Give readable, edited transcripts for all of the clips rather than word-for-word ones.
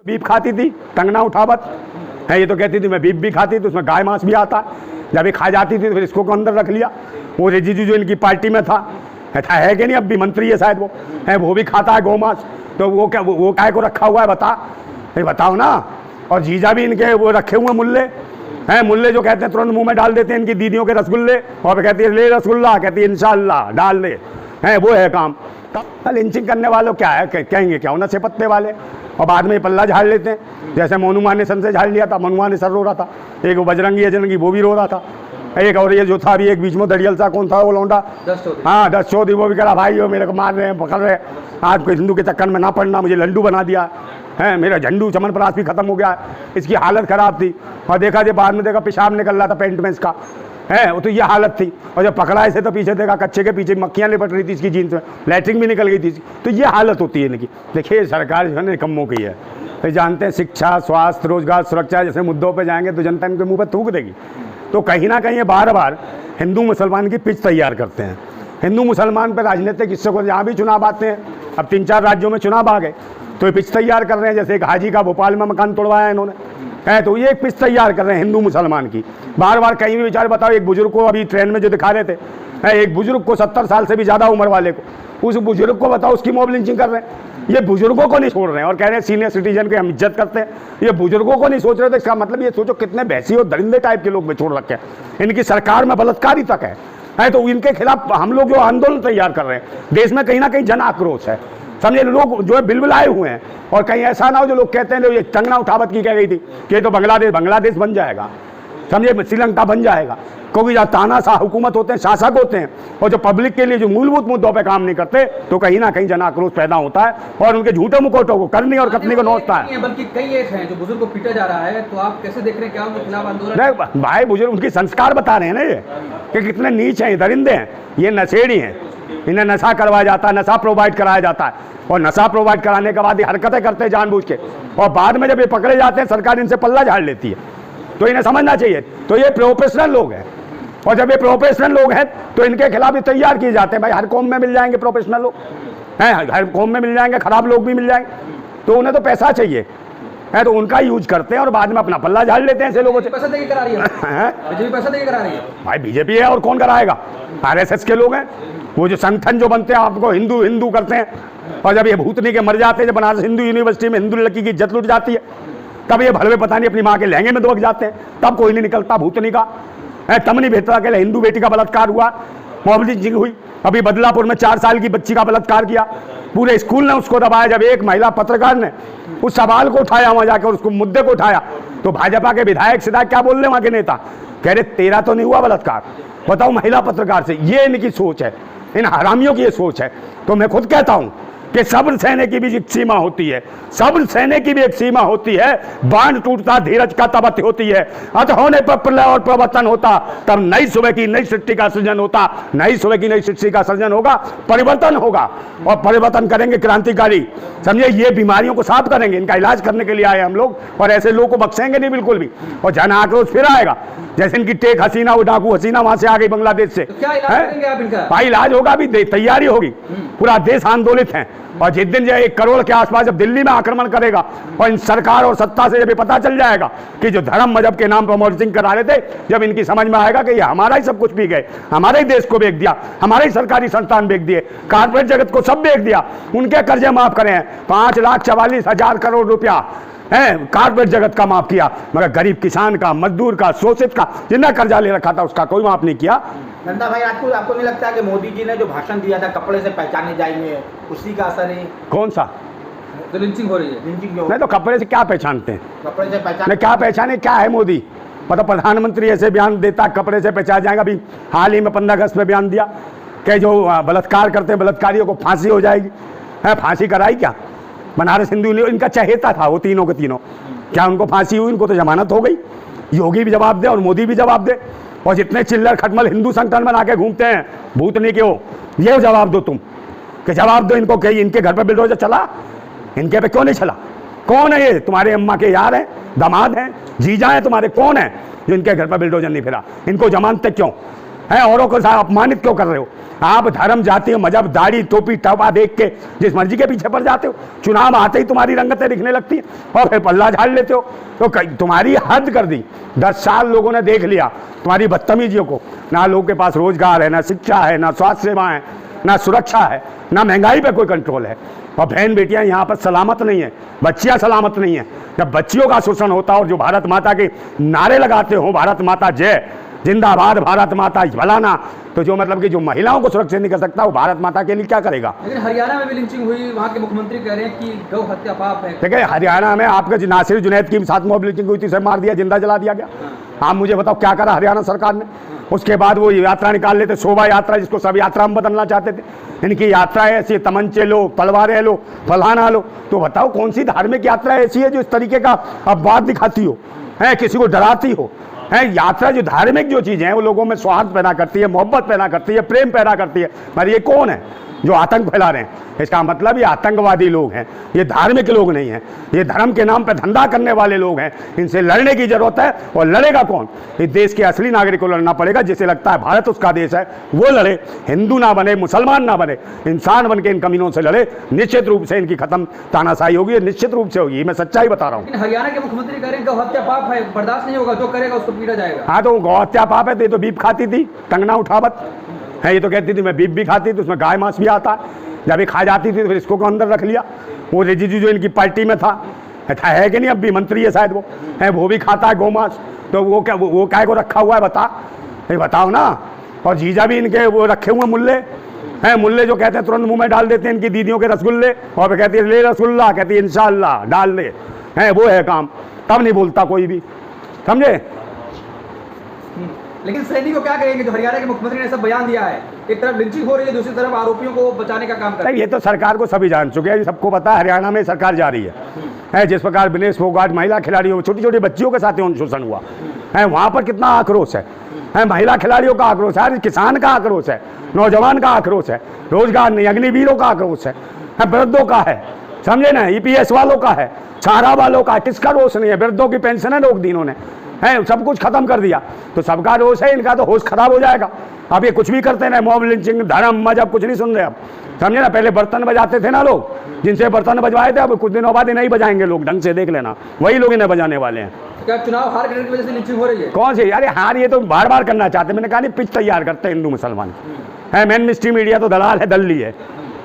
Beef खाती थी, टंगना उठावत है। ये तो कहती थी मैं बीफ भी खाती थी, उसमें गाय मांस भी आता है। जब ये खा जाती थी तो फिर इसको अंदर रख लिया। वो रिजिजू जो इनकी पार्टी में था है कि नहीं, अब भी मंत्री है शायद वो भी खाता है गौ मांस। तो वो काय को रखा हुआ है बताओ ना। और जीजा भी इनके वो रखे हुए मुल्ले हैं, मुल्ले जो कहते हैं तुरंत मुंह में डाल देते हैं इनकी दीदियों के रसगुल्ले, और कहती है ले रसगुल्ला, कहती है इंशाल्लाह डाल दे, हैं वो है काम। लिंचिंग करने वालों क्या है, कहेंगे क्या नशे पत्ते वाले, और बाद में पल्ला झाड़ लेते हैं। जैसे मोनुमान ने सन से झाड़ लिया था, मोनुमान ने सर रो रहा था, एक वो बजरंगी वो भी रो रहा था, एक और ये जो था अभी एक बीच में दड़ियल सा कौन था वो लौंडा, हाँ 10 चौधरी, वो भी करा भाई वो मेरे को मार रहे हैं पकड़ रहे हैं, आज कोई हिंदू के चक्कर में ना पड़ना, मुझे लंडू बना दिया है, मेरा झंडू चमनप्राश भी खत्म हो गया, इसकी हालत खराब थी। और देखा जो बाद में देखा पेशाब निकल रहा था पेंट में इसका, है वो तो ये हालत थी। और जब पकड़ा इसे तो पीछे देखा कच्चे के पीछे मक्खियाँ लिपट रही थी इसकी जीन्स में, लैट्रिन भी निकल गई थी। तो ये हालत होती है इनकी। देखिए सरकार जो है ना कम्मों की है, ये जानते हैं शिक्षा, स्वास्थ्य, रोजगार, सुरक्षा जैसे मुद्दों पे जाएंगे तो जनता इनके मुंह पे थूक देगी। तो कहीं ना कहीं ये बार बार हिंदू मुसलमान की पिच तैयार करते हैं। हिंदू मुसलमान पर राजनीतिक हिस्से को जहाँ भी चुनाव आते हैं, अब 3-4 राज्यों में चुनाव आ गए तो ये पिच तैयार कर रहे हैं। जैसे एक हाजी का भोपाल में मकान तोड़वाया इन्होंने, है तो ये एक पिच तैयार कर रहे हैं हिंदू मुसलमान की। बार बार कहीं भी विचार बताओ, एक बुजुर्ग को अभी ट्रेन में जो दिखा रहे थे, है एक बुजुर्ग को 70 साल से भी ज़्यादा उम्र वाले को, उस बुजुर्ग को बताओ उसकी मॉब लिंचिंग कर रहे हैं। ये बुजुर्गों को नहीं छोड़ रहे हैं और कह रहे हैं सीनियर सिटीजन की हम इज्जत करते हैं, ये बुजुर्गों को नहीं सोच रहे थे। इसका मतलब ये सोचो कितने भैंसी और दरिंदे टाइप के लोग में छोड़ रखे हैं। इनकी सरकार में बलात्कारी तक है तो इनके खिलाफ हम लोग जो आंदोलन तैयार कर रहे हैं, देश में कहीं ना कहीं जन आक्रोश है, समझे। लोग जो है बिलबिलाए हुए हैं। और कहीं ऐसा ना हो जो लोग कहते हैं ये टंगना उठावत की कह गई थी कि तो बांग्लादेश बन जाएगा, समझे, श्रीलंका बन जाएगा। क्योंकि जहाँ तानाशाह हुकूमत होते हैं, शासक होते हैं, और जो पब्लिक के लिए जो मूलभूत मुद्दों पे काम नहीं करते, तो कहीं ना कहीं जन आक्रोश पैदा होता है और उनके झूठे मुखौटों को करनी और कतनी को नोचता है। बल्कि कई ऐसे हैं जो बुजुर्ग को पीटा जा रहा है, तो आप कैसे देख रहे हैं, क्या उनके खिलाफ आंदोलन? नहीं भाई, बुजुर्ग उनकी संस्कार बता रहे हैं ना ये कि कितने नीच हैं, दरिंदे हैं, ये नशेड़ी हैं। इन्हें नशा करवाया जाता है, नशा प्रोवाइड कराया जाता है, और नशा प्रोवाइड कराने के बाद ये हरकतें करते हैं जानबूझ के, और बाद में जब ये पकड़े जाते हैं सरकार इनसे पल्ला झाड़ लेती है। तो इन्हें समझना चाहिए। तो ये प्रोफेशनल लोग हैं, और जब ये प्रोफेशनल लोग हैं तो इनके खिलाफ भी तैयार किए जाते हैं। भाई हर कौम में मिल जाएंगे प्रोफेशनल लोग, हैं हर कौम में मिल जाएंगे, खराब लोग भी मिल जाएंगे। तो उन्हें तो पैसा चाहिए है, तो उनका यूज करते हैं और बाद में अपना पल्ला झाड़ लेते हैं ऐसे लोगों से। पैसा देके करा रही है बीजेपी, पैसा देके करा रही है भाई। बीजेपी है और कौन कराएगा, RSS के लोग हैं। वो जो संगठन जो बनते हैं आपको हिंदू हिंदू करते हैं, और जब ये भूतनी के मर जाते हैं, जब बनारस हिंदू यूनिवर्सिटी में हिंदू लड़की की इज्जत लुट जाती है, तब ये भलवे पता नहीं अपनी माँ के लहंगे में दुबक जाते हैं, तब कोई नहीं निकलता भूतनी का। तब नहीं भेजता के हिंदू बेटी का बलात्कार हुआ, मॉब लिंचिंग हुई। अभी बदलापुर में 4 साल की बच्ची का बलात्कार किया, पूरे स्कूल ने उसको दबाया। जब एक महिला पत्रकार ने उस सवाल को उठाया वहां जाकर, उसको मुद्दे को उठाया, तो भाजपा के विधायक सीधा क्या बोल रहे वहां के नेता, कह रहे तेरा तो नहीं हुआ बलात्कार, बताओ महिला पत्रकार से। ये इनकी सोच है, इन हरामियों की ये सोच है। तो मैं खुद कहता हूं कि सब्र सहने की भी एक सीमा होती है, सब्र सहने की भी एक सीमा होती है। बांध टूटता धीरज का तब होती है, अत होने पर प्रलय और प्रवर्तन होता, तब नई सुबह की नई सृष्टि का सृजन होता। नई सुबह की नई सृष्टि का सृजन होगा, परिवर्तन होगा, और परिवर्तन करेंगे क्रांतिकारी, समझे। ये बीमारियों को साफ करेंगे, इनका इलाज करने के लिए आए हम लोग, और ऐसे लोगों को बख्शेंगे नहीं बिल्कुल भी। और जन आक्रोश फिर आएगा, जैसे इनकी टेक हसीना, वो डाकू हसीना वहां से आ गई बांग्लादेश से। तो क्या इलाज करेंगे आप इनका? भाई इलाज होगा, भी तैयारी होगी, पूरा देश आंदोलित है। और जिस दिन जो 1 करोड़ के आसपास जब दिल्ली में आक्रमण करेगा, और इन सरकार और सत्ता से जब ये पता चल जाएगा कि जो धर्म मजहब के नाम पर मॉनिटरिंग करा रहे थे, जब इनकी समझ में आएगा कि ये हमारा ही सब कुछ पी गए, हमारे ही देश को बेच दिया, हमारे ही सरकारी संस्थान बेच दिए, कारपोरेट जगत को सब बेच दिया, उनके कर्जे माफ करें 5,44,000 करोड़ रुपया है कारपोरेट जगत का माफ किया, मगर गरीब किसान का, मजदूर का, शोषित का, जिन्हें कर्जा ले रखा था उसका कोई माफ नहीं किया। नंदा भाई, आपको नहीं लगता कि मोदी जी ने जो भाषण दिया था कपड़े से पहचाने जाएंगे, उसी का असर है? कौन सा? तो लिंचिंग हो रही है। लिंचिंग जो नहीं तो कपड़े से क्या पहचानते हैं, कपड़े से पहचान नहीं क्या पहचाने, क्या है मोदी? मतलब प्रधानमंत्री ऐसे बयान देता कपड़े से पहचान जाएगा। अभी हाल ही में 15 अगस्त में बयान दिया कि जो बलात्कार करते हैं बलात्कारियों को फांसी हो जाएगी, है फांसी कराई क्या? बनारस हिंदू इनका चहेता था वो तीनों के तीनों, क्या उनको फांसी हुई? इनको तो जमानत हो गई। योगी भी जवाब दे और मोदी भी जवाब दे, और जितने चिल्लर खटमल हिंदू संगठन बना के घूमते हैं भूतनी के, हो ये जवाब दो तुम, कि जवाब दो इनको, कहीं इनके घर पर बिल्डोजर चला, इनके पे क्यों नहीं चला? कौन है ये? तुम्हारे अम्मा के यार हैं, दामाद हैं, जीजा हैं तुम्हारे? कौन है जो इनके घर पर बिल्डोजर नहीं फिरा? इनको जमानतें क्यों? हैं, औरों को साथ अपमानित क्यों कर रहे हो? आप धर्म, जाति, मजहब, दाढ़ी, टोपी, टोपा देख के जिस मर्जी के पीछे पड़ जाते हो, चुनाव आते ही तुम्हारी रंगतें दिखने लगती हैं और फिर पल्ला झाड़ लेते हो। तो तुम्हारी हद कर दी। 10 साल लोगों ने देख लिया तुम्हारी बदतमीजियों को। ना लोगों के पास रोजगार है, ना शिक्षा है, ना स्वास्थ्य सेवा है, ना सुरक्षा है, ना महंगाई पे कोई कंट्रोल है। और बहन बेटियां यहाँ पर सलामत नहीं है, बच्चियां सलामत नहीं है। जब बच्चियों का शोषण होता और जो भारत माता के नारे लगाते हो, भारत माता जय, जिंदाबाद भारत माता फलाना, तो जो मतलब कि जो महिलाओं को सुरक्षित नहीं कर सकता वो भारत माता के लिए क्या करेगा? लेकिन हरियाणा में भी लिंचिंग हुई, वहाँ के मुख्यमंत्री कह रहे हैं कि गौ हत्या पाप है। ठीक है, हरियाणा में आपके नासिर जुनैद की साथ मॉब लिंचिंग हुई थी, उसे मार दिया, जिंदा जला दिया गया। आप मुझे बताओ क्या करा हरियाणा सरकार ने? उसके बाद वो यात्रा निकाल लेते, शोभा यात्रा, जिसको सब यात्रा में बदलना चाहते थे। इनकी यात्रा ऐसी, तमंचे लो, तलवारें लो, फलाना लो। तो बताओ कौन सी धार्मिक यात्रा ऐसी है जो इस तरीके का अपवाद दिखाती हो, है किसी को डराती हो? है यात्रा जो धार्मिक जो चीजें हैं वो लोगों में सौहार्द पैदा करती है, मोहब्बत पैदा करती है, प्रेम पैदा करती है। पर ये कौन है जो आतंक फैला रहे हैं? इसका मतलब ये आतंकवादी लोग हैं, ये धार्मिक लोग नहीं हैं, ये धर्म के नाम पे धंधा करने वाले लोग हैं। इनसे लड़ने की जरूरत है। और लड़ेगा कौन? इस देश के असली नागरिक को लड़ना पड़ेगा, जिसे लगता है भारत उसका देश है, वो लड़े। हिंदू ना बने, मुसलमान ना बने, इंसान बन के इन कमीनों से लड़े। निश्चित रूप से इनकी खत्म तानाशाही होगी, निश्चित रूप से होगी, मैं सच्चाई बता रहा हूँ। लेकिन हरियाणा के मुख्यमंत्री कह रहे हैं गौ हत्या पाप है, बर्दाश्त नहीं होगा, जो करेगा उसको पीटा जाएगा। हाँ, तो गौ हत्या पाप है। तो ये तो बीफ खाती थी, टंगना उठावत है। ये तो कहती थी मैं बीफ भी खाती थी, उसमें गाय मांस भी आता है। जब ये खा जाती थी तो फिर इसको अंदर रख लिया। वो रिजिजू जो इनकी पार्टी में था है कि नहीं, अब भी मंत्री है शायद वो, है वो भी खाता है गौमांस। तो वो क्या वो काय को रखा हुआ है बता, ये बताओ ना। और जीजा भी इनके वो रखे हुए मुल्ले हैं, मुल्ले जो कहते हैं तुरंत मुंह में डाल देते हैं इनकी दीदियों के रसगुल्ले, और फिर कहती है ले रसगुल्ला, कहती है इंशाल्लाह डाल दे, है वो है काम। तब नहीं बोलता कोई भी, समझे? लेकिन सैनी को क्या कहेंगे जो हरियाणा के मुख्यमंत्री ने सब बयान दिया है? एक तरफ लिंचिंग हो रही है, दूसरी तरफ आरोपियों को बचाने का काम कर रही है। ये तो सरकार को सभी जान चुके हैं, सबको पता है हरियाणा में सरकार जा रही है। जिस प्रकार विनेश फोगाट महिला खिलाड़ियों, छोटी छोटी बच्चियों के साथ यौन शोषण हुआ है, वहाँ पर कितना आक्रोश है। महिला खिलाड़ियों का आक्रोश है, किसान का आक्रोश है, नौजवान का आक्रोश है, रोजगार नहीं, अग्निवीरों का आक्रोश है, वृद्धों का है, समझे ना, EPS वालों का है, चारा वालों का। किसका रोष नहीं है? वृद्धों की पेंशन रोक दी इन्होंने, है सब कुछ खत्म कर दिया। तो सबका रोष है, इनका तो होश खराब हो जाएगा। अब ये कुछ भी करते ना, मॉब लिंचिंग, धर्म, मजहब कुछ नहीं सुन रहे अब, समझे ना। पहले बर्तन बजाते थे ना लोग, जिनसे बर्तन बजवाए थे, अब कुछ दिनों बाद नहीं बजाएंगे लोग, ढंग से देख लेना, वही लोग इन्हें बजाने वाले हैं। क्या चुनाव हार करने की वजह से लिंचिंग हो रही है? कौन सी? अरे हार ये तो बार बार करना चाहते हैं। मैंने कहा नहीं, पिच तैयार करते हैं हिंदू मुसलमान है। मेन स्ट्रीम मीडिया तो दलाल है, दल्ली है,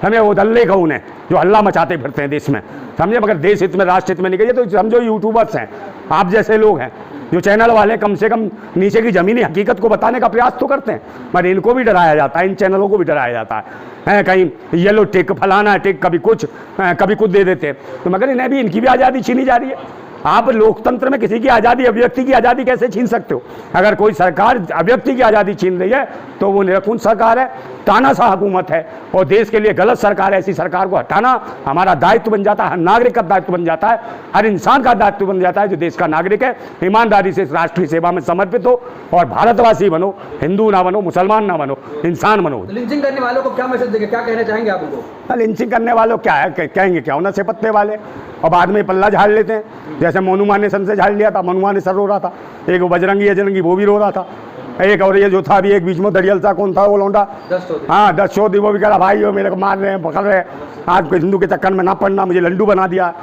समझे? वो दल्ले कौन है जो हल्ला मचाते फिरते हैं देश में, समझे? मगर देश हित में, राष्ट्र हित में निकलिए तो समझो यूट्यूबर्स हैं, आप जैसे लोग हैं, जो चैनल वाले कम से कम नीचे की जमीनी हकीकत को बताने का प्रयास तो करते हैं। पर इनको भी डराया जाता है, इन चैनलों को भी डराया जाता है कहीं येलो टिक, फलाना टिक, कभी कुछ दे देते हैं। तो मगर इन्हें भी, इनकी भी आज़ादी छीनी जा रही है। आप लोकतंत्र में किसी की आज़ादी, अभिव्यक्ति की आज़ादी कैसे छीन सकते हो? अगर कोई सरकार अभिव्यक्ति की आज़ादी छीन रही है तो वो निरंकुश सरकार है, तानाशाह हुकूमत है, और देश के लिए गलत सरकार है। ऐसी सरकार को हटाना हमारा दायित्व बन जाता है, हर नागरिक का दायित्व बन जाता है, हर इंसान का दायित्व बन जाता है जो देश का नागरिक है। ईमानदारी से इस राष्ट्रीय सेवा में समर्पित हो और भारतवासी बनो, हिंदू ना बनो, मुसलमान ना बनो, इंसान बनो। लिंचिंग करने वालों को क्या मैसेज देंगे, क्या कहना चाहेंगे आप उनको? लिंचिंग करने वालों क्या है, कहेंगे क्या, उन्हें से पत्ते वाले, और बाद में पल्ला झाड़ लेते हैं। जैसे मोनुमान ने सन से झाड़ लिया था, मोनुमान ने सर रो रहा था, एक बजरंगी अजरंगी वो भी रो रहा था, एक और ये जो था अभी एक बीच में दरियल सा, कौन था वो लौंडा, 10 चौधरी, वो भी कह रहा भाई वो मेरे को मार रहे हैं, पकड़ रहे हैं, आज हिंदू के चक्कर में ना पड़ना, मुझे लंडू बना दिया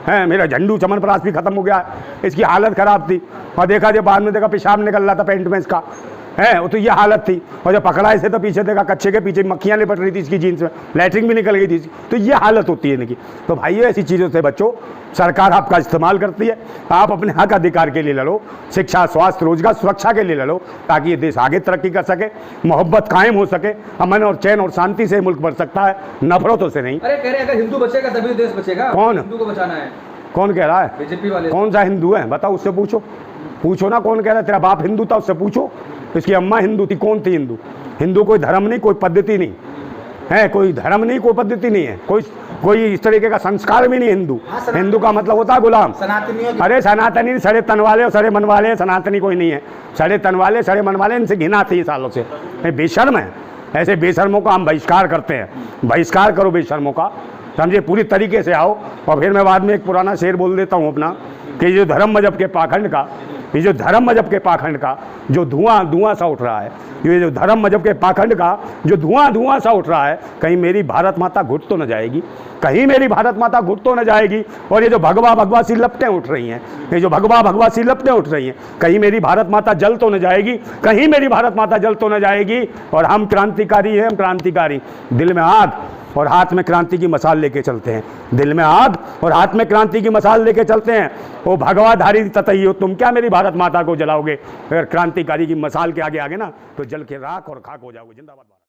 है, मेरा झंडू चमनप्रास भी खत्म हो गया, इसकी हालत खराब थी। और देखा जब बाद में देखा पेशाब निकल रहा था पैंट में इसका, है वो तो ये हालत थी। और जब पकड़ा इसे तो पीछे देखा कच्चे के पीछे मक्खियाँ लिपट रही थी इसकी जीन्स में, लैट्रिन भी निकल गई थी। तो ये हालत होती है इनकी। तो भाई ऐसी चीज़ों से बच्चों, सरकार आपका इस्तेमाल करती है, आप अपने हक अधिकार के लिए लड़ो, शिक्षा, स्वास्थ्य, रोजगार, सुरक्षा के लिए लड़ो, ताकि ये देश आगे तरक्की कर सके, मोहब्बत कायम हो सके, अमन और चैन और शांति से मुल्क बढ़ सकता है, नफरतों से नहीं। अरे कह रहे हैं अगर हिंदू बचेगा तभी देश बचेगा। कौन? हिंदू को बचाना है। कौन कह रहा है? बीजेपी वाले। कौन सा हिंदू है बताओ, उससे पूछो ना कौन कह रहा है। तेरा बाप हिंदू था, उससे पूछो। इसकी अम्मा हिंदू थी, कौन थी हिंदू? हिंदू कोई धर्म नहीं, कोई पद्धति नहीं है, कोई धर्म नहीं, कोई पद्धति नहीं है, कोई इस तरीके का संस्कार भी नहीं हिंदू। हिंदू का मतलब होता है गुलाम। अरे सनातनी सड़े तन वाले और सड़े मन वाले, सनातनी कोई नहीं है। सड़े तन वाले, सड़े मन वाले, इनसे घिना थी सालों से, बेशर्म है। ऐसे बेशर्मों का हम बहिष्कार करते हैं। बहिष्कार करो बेशर्मों का, समझे, पूरी तरीके से आओ। और फिर मैं बाद में एक पुराना शेर बोल देता हूँ अपना, कि जो धर्म मजहब के पाखंड का, ये जो धर्म मजहब के पाखंड का जो धुआं सा उठ रहा है, ये जो धर्म मजहब के पाखंड का जो धुआं सा उठ रहा है, कहीं मेरी भारत माता घुट तो न जाएगी, कहीं मेरी भारत माता घुट तो न जाएगी। और ये जो भगवा सी लपटें उठ रही हैं, ये जो भगवा सी लपटें उठ रही हैं, कहीं मेरी भारत माता जल तो न जाएगी, कहीं मेरी भारत माता जल तो न जाएगी। और हम क्रांतिकारी हैं, हम क्रांतिकारी, दिल में आग और हाथ में क्रांति की मसाल लेके चलते हैं, दिल में आग और हाथ में क्रांति की मसाल लेके चलते हैं। वो भगवाधारी ततई हो, तुम क्या मेरी भारत माता को जलाओगे? अगर क्रांतिकारी की मसाल के आगे आगे ना तो जल के राख और खाक हो जाओगे। जिंदाबाद।